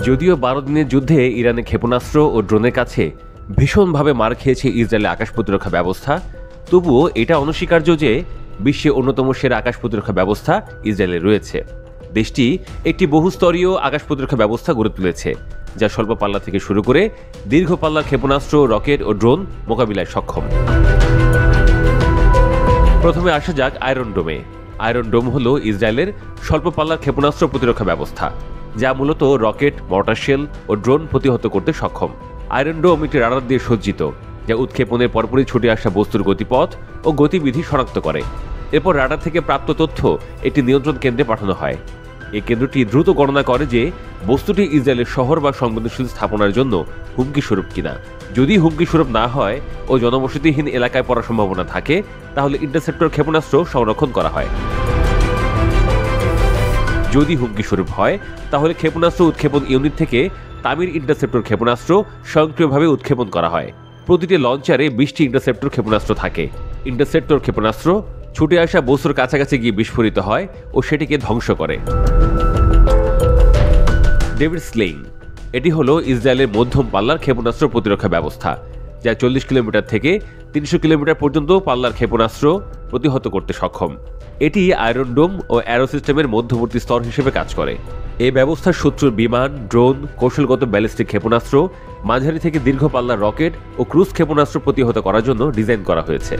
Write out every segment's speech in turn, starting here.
যদিও 12 দিনের যুদ্ধে ইরানের ক্ষেপণাস্ত্র ও ড্রোনের কাছে ভীষণভাবে মার খেয়েছে ইসরায়েলের আকাশ প্রতিরক্ষা ব্যবস্থা, তবুও এটা অনস্বীকার্য যে বিশ্বের অন্যতম সেরা আকাশ প্রতিরক্ষা ব্যবস্থা ইসরায়েলের রয়েছে। দেশটি একটি বহুস্তরীয় আকাশ প্রতিরক্ষা ব্যবস্থা গড়ে তুলেছে, যা স্বল্প পাল্লা থেকে শুরু করে দীর্ঘ পাল্লার ক্ষেপণাস্ত্র, রকেট ও ড্রোন মোকাবিলায় সক্ষম। প্রথমে আসা যাক আয়রন ডোমে। আয়রন ডোম হল ইসরায়েলের স্বল্প পাল্লার ক্ষেপণাস্ত্র প্রতিরক্ষা ব্যবস্থা, যা মূলত রকেট, মর্টার শেল ও ড্রোন প্রতিহত করতে সক্ষম। আয়রন ডোম একটি রাডার দিয়ে সজ্জিত, যা উৎক্ষেপণের পরপরই ছুটে আসা বস্তুর গতিপথ ও গতিবিধি শনাক্ত করে। এরপর রাডার থেকে প্রাপ্ত তথ্য একটি নিয়ন্ত্রণ কেন্দ্রে পাঠানো হয়। এই কেন্দ্রটি দ্রুত গণনা করে যে বস্তুটি ইসরায়েলের শহর বা সংবেদনশীল স্থাপনার জন্য হুমকি স্বরূপ কিনা। যদি হুমকি স্বরূপ না হয় ও জনবসতিহীন এলাকায় পড়ার সম্ভাবনা থাকে, তাহলে ইন্টারসেপ্টর ক্ষেপণাস্ত্র সংরক্ষণ করা হয়। যদি হুমকি স্বরূপ হয়, তাহলে ক্ষেপণাস্ত্র উৎক্ষেপণ ইউনিট থেকে তামির ইন্টারসেপ্টর ক্ষেপণাস্ত্র স্বয়ংক্রিয়ভাবে উৎক্ষেপণ করা হয়। প্রতিটি লঞ্চারে 20টি ইন্টারসেপ্টর ক্ষেপণাস্ত্র থাকে। ইন্টারসেপ্টর ক্ষেপণাস্ত্র ছুটে আসা বস্তুর কাছাকাছি গিয়ে বিস্ফোরিত হয় ও সেটিকে ধ্বংস করে। ডেভিড স্লেইং, এটি হলো ইসরায়েলের মধ্যম পাল্লার ক্ষেপণাস্ত্র প্রতিরক্ষা ব্যবস্থা, যা 40 কিলোমিটার থেকে 300 কিলোমিটার পর্যন্ত পাল্লার ক্ষেপণাস্ত্র প্রতিহত করতে সক্ষম। এটি আয়রন ডোম ও অ্যারো সিস্টেমের মধ্যবর্তী স্তর হিসেবে কাজ করে। এই ব্যবস্থার শত্রুর বিমান, ড্রোন, কৌশলগত ব্যালিস্টিক ক্ষেপণাস্ত্র, মাঝারি থেকে দীর্ঘ পাল্লার রকেট ও ক্রুজ ক্ষেপণাস্ত্র প্রতিহত করার জন্য ডিজাইন করা হয়েছে।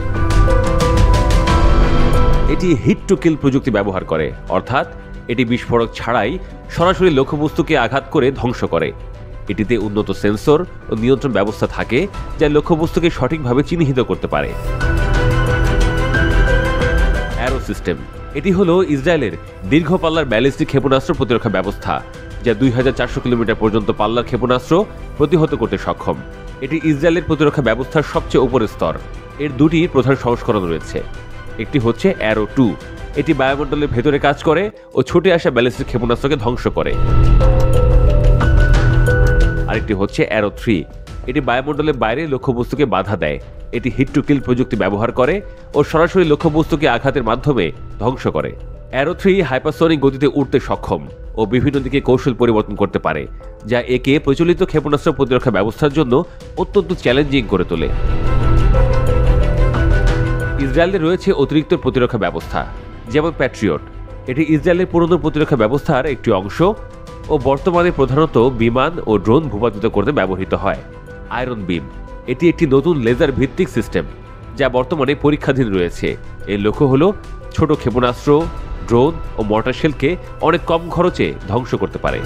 এটি হিট টু কিল প্রযুক্তি ব্যবহার করে, অর্থাৎ এটি বিস্ফোরক ছাড়াই সরাসরি লক্ষ্যবস্তুকে আঘাত করে ধ্বংস করে। এটিতে উন্নত সেন্সর ও নিয়ন্ত্রণ ব্যবস্থা থাকে, যা লক্ষ্যবস্তুকে সঠিকভাবে চিহ্নিত করতে পারে। অ্যারো সিস্টেম, এটি হলো ইসরায়েলের দীর্ঘ পাল্লার ব্যালিস্টিক ক্ষেপণাস্ত্র প্রতিরক্ষা ব্যবস্থা, যা 2400 কিলোমিটার পর্যন্ত পাল্লার ক্ষেপণাস্ত্র প্রতিহত করতে সক্ষম। এটি ইসরায়েলের প্রতিরক্ষা ব্যবস্থার সবচেয়ে উপরের স্তর। এর দুটি প্রধান সংস্করণ রয়েছে। একটি হচ্ছে অ্যারো 2, এটি বায়ুমণ্ডলের ভেতরে কাজ করে ও ছুটে আসা ব্যালিস্টিক ক্ষেপণাস্ত্রকে ধ্বংস করে। আরেকটি হচ্ছে অ্যারো 3, এটি বায়ুমণ্ডলের বাইরে লক্ষ্যবস্তুকে বাধা দেয়। এটি হিট টু কিল প্রযুক্তি ব্যবহার করে ও সরাসরি লক্ষ্যবস্তুকে আঘাতের মাধ্যমে ধ্বংস করে। অ্যারো 3 হাইপারসনিক গতিতে উড়তে সক্ষম ও বিভিন্ন দিকে কৌশল পরিবর্তন করতে পারে, যা একে প্রচলিত ক্ষেপণাস্ত্র প্রতিরক্ষা ব্যবস্থার জন্য অত্যন্ত চ্যালেঞ্জিং করে তোলে। ইসরায়েলের রয়েছে অতিরিক্ত প্রতিরক্ষা ব্যবস্থা, যেমন প্যাট্রিয়ট। এটি ইসরায়েলের পুরনো প্রতিরক্ষা ব্যবস্থার একটি অংশ ও বর্তমানে প্রধানত বিমান ও ড্রোন ভূপাতিত করতে ব্যবহৃত হয়। আয়রন বিম, এটি একটি নতুন লেজার ভিত্তিক সিস্টেম, যা বর্তমানে পরীক্ষাধীন রয়েছে। এর লক্ষ্য হল ছোট ক্ষেপণাস্ত্র, ড্রোন ও মর্টার শেলকে অনেক কম খরচে ধ্বংস করতে পারে।